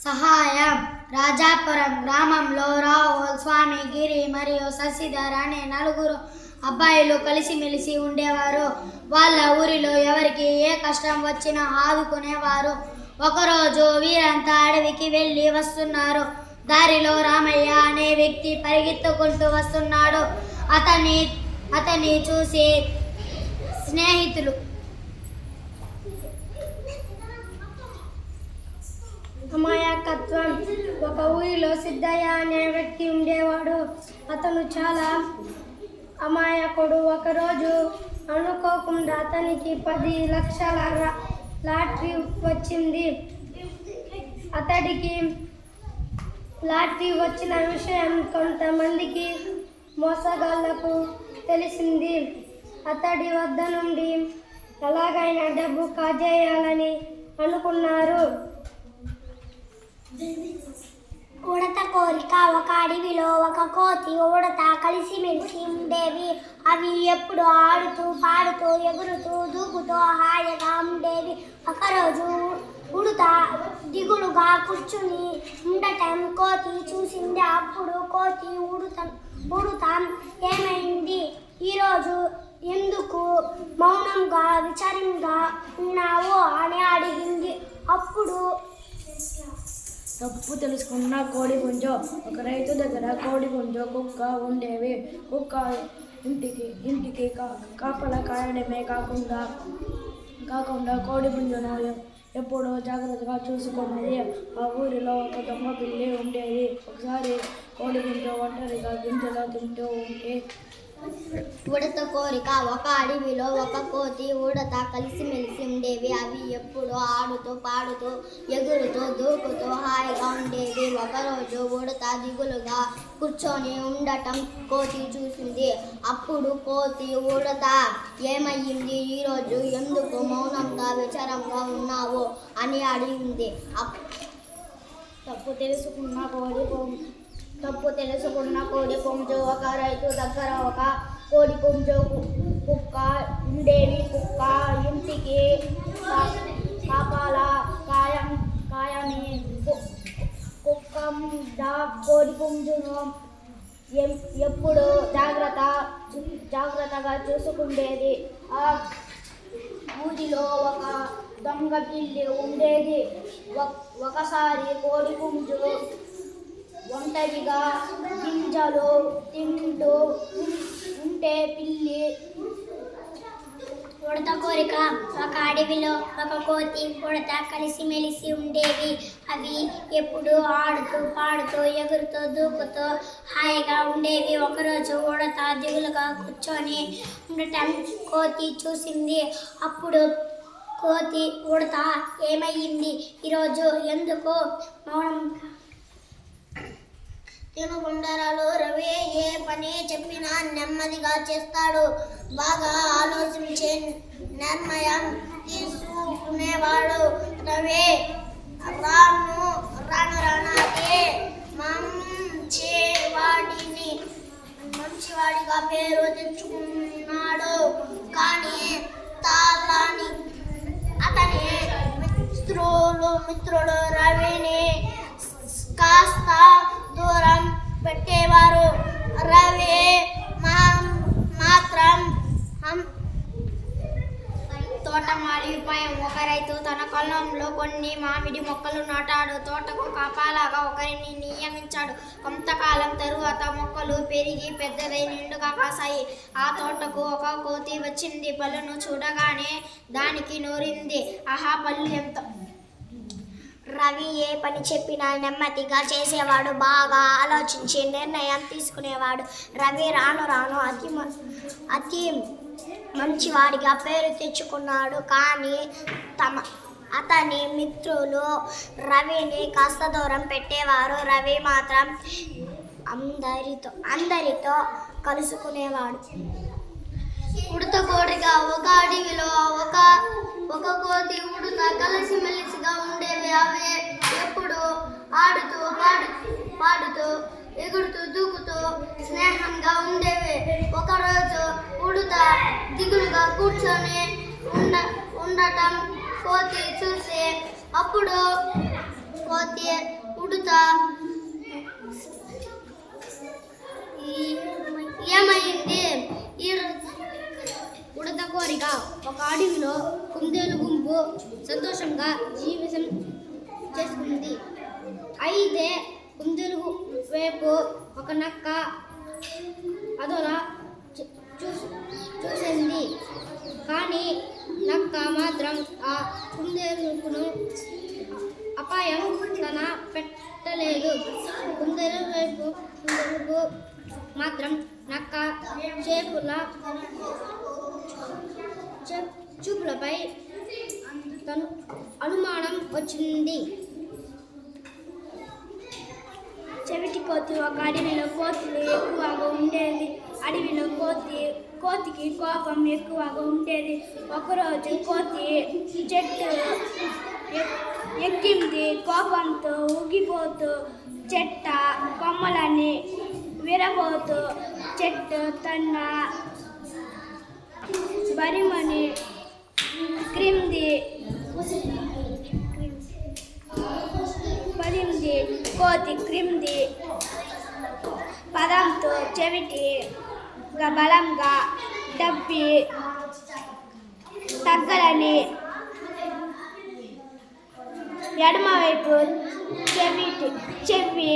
సహాయం. రాజాపురం గ్రామంలో రాహుల్, స్వామి, గిరి మరియు శశిధర్ అనే నలుగురు అబ్బాయిలు కలిసిమెలిసి ఉండేవారు. వాళ్ళ ఊరిలో ఎవరికి ఏ కష్టం వచ్చినా ఆదుకునేవారు. ఒకరోజు వీరంతా అడవికి వెళ్ళి వస్తున్నారు. దారిలో రామయ్య అనే వ్యక్తి పరిగెత్తుకుంటూ వస్తున్నాడు. అతన్ని చూసి స్నేహితులు అమాయకత్వం. ఒక ఊరిలో సిద్ధయ్య అనే వ్యక్తి ఉండేవాడు. అతను చాలా అమాయకుడు. ఒకరోజు అనుకోకుండా అతనికి 10 లక్షల లాటరీ వచ్చింది. అతడికి లాటరీ వచ్చిన విషయం కొంతమందికి మోసగాళ్లకు తెలిసింది. అతడి వద్ద నుండి ఎలాగైనా డబ్బు కాజేయాలని అనుకున్నారు. ఉడత కోరిక. ఒక అడవిలో ఒక కోతి, ఉడత కలిసిమెలిసి ఉండేవి. అవి ఎప్పుడు ఆడుతూ పాడుతూ ఎగురుతూ దూకుతూ హాయిగా ఉండేవి. ఒకరోజు ఉడత దిగులుగా కూర్చుని ఉండటం కోతి చూసింది. అప్పుడు కోతి ఉడత ఏమైంది, ఈరోజు ఎందుకు మౌనంగా విచారంగా ఉన్నావు అని అడిగింది. అప్పుడు తప్పు తెలుసుకున్న కోడి పుంజు. ఒక రైతు దగ్గర కోడి పుంజు, కుక్క ఉండేవి. కుక్క ఇంటికి కాపలా కాయడమే కాకుండా కోడి పుంజును ఎప్పుడూ జాగ్రత్తగా చూసుకునేది. ఆ ఊరిలో ఒక దొంగ పిల్లి ఉండేది. ఒకసారి కోడి పుంజు ఒంటరిగా గింజలు తింటూ ఉంటే ఉడత కోరిక. ఒక అడవిలో ఒక కోతి, ఉడత కలిసిమెలిసి ఉండేవి. అవి ఎప్పుడు ఆడుతూ పాడుతూ ఎగురుతూ దూకుతూ హాయిగా ఉండేవి. ఒకరోజు ఉడత దిగులుగా కూర్చొని ఉండటం కోతి చూసింది. అప్పుడు కోతి ఉడత ఏమయ్యింది, ఈరోజు ఎందుకు మౌనంగా విచారంగా ఉన్నావు అని అడిగింది. తప్పు తెలుసుకున్న కోడి పుంజు. ఒక రైతు దగ్గర ఒక కోడి పుంజు, కుక్క ఉండేవి. కుక్క ఇంటికి కాపలా కాయని కుక్క కోడి పుంజును ఎప్పుడు జాగ్రత్తగా చూసుకుండేది. ఆ ఊరిలో ఒక దొంగ పిల్లి ఉండేది. ఒకసారి కోడి పుంజు ఒంటరిగా గింజలు తింటూ ఉంటే పిల్లి. ఉడత కోరిక. ఒక అడవిలో ఒక కోతి, ఉడత కలిసిమెలిసి ఉండేవి. అవి ఎప్పుడు ఆడుతూ పాడుతూ ఎగురుతూ దూకుతూ హాయిగా ఉండేవి. ఒకరోజు ఉడత దిగులుగా కూర్చొని ఉండటం కోతి చూసింది. అప్పుడు కోతి ఉడత ఏమయ్యింది, ఈరోజు ఎందుకు మౌనం? తినుగుండరాలు. రవి ఏ పని చెప్పినా నెమ్మదిగా చేస్తాడు. బాగా ఆలోచించే నిర్ణయం తీసుకునేవాడు. రవి రానురానాకే మంచివాడిగా పేరు తెచ్చుకున్నాడు. కానీ అతని మిత్రుడు రవిని కాస్త దూరం పెట్టేవారు. రవి మాత్రం తోటమాలిపై. ఒక రైతు తన పొలంలో కొన్ని మామిడి మొక్కలు నాటాడు. తోటకు కాపలాగా ఒకరిని నియమించాడు. కొంతకాలం తరువాత మొక్కలు పెరిగి పెద్దదై నిండుగా కాసాయి. ఆ తోటకు ఒక కోతి వచ్చింది. పళ్ళను చూడగానే దానికి నోరింది. ఆహా, పళ్ళు ఎంత! రవి ఏ పని చెప్పినా నెమ్మదిగా చేసేవాడు. బాగా ఆలోచించి నిర్ణయం తీసుకునేవాడు. రవి రాను అతి మంచివాడిగా పేరు తెచ్చుకున్నాడు. కానీ అతని మిత్రులు రవిని కాస్త దూరం పెట్టేవారు. రవి మాత్రం అందరితో కలుసుకునేవాడు. ఉడత కోరిక. ఒక అడవిలో ఒక కోతి, ఉడత కలిసిమెలిసిగా ఉండేవి. అవి ఎప్పుడు ఆడుతూ పాడుతూ ఎగురుతూ దూకుతూ స్నేహంగా ఉండేవి. ఒకరోజు ఉడత దిగులుగా కూర్చొని ఉండటం కోతి చూసి అప్పుడు కోతి ఉడత ఏమైంది ఉడత కోరిక ఒక అడవిలో కుందేలు గుంపు సంతోషంగా జీవితం చేసుకుంది. అయితే కుందేలు వైపు ఒక నక్క అదోలా చూసింది. కానీ నక్క మాత్రం ఆ కుందేలును అపాయం తన పెట్టలేదు. కుందేలుకు మాత్రం నక్క చూపులపై తను అనుమానం వచ్చింది. చెవిటి కోతి ఒక అడవిలో కోతులు ఎక్కువగా ఉండేది. అడవిలో కోతికి కోపం ఎక్కువగా ఉండేది. ఒకరోజు కోతి చెట్టు ఎక్కింది. కోపంతో ఊగిపోతూ చెట్ట కొమ్మలని విరబోతూ చెట్టు తన బరిమని కోతి క్రింది పదంతో చెవిటి బలంగా డబ్బి తగ్గలని ఎడమవైపు చెవి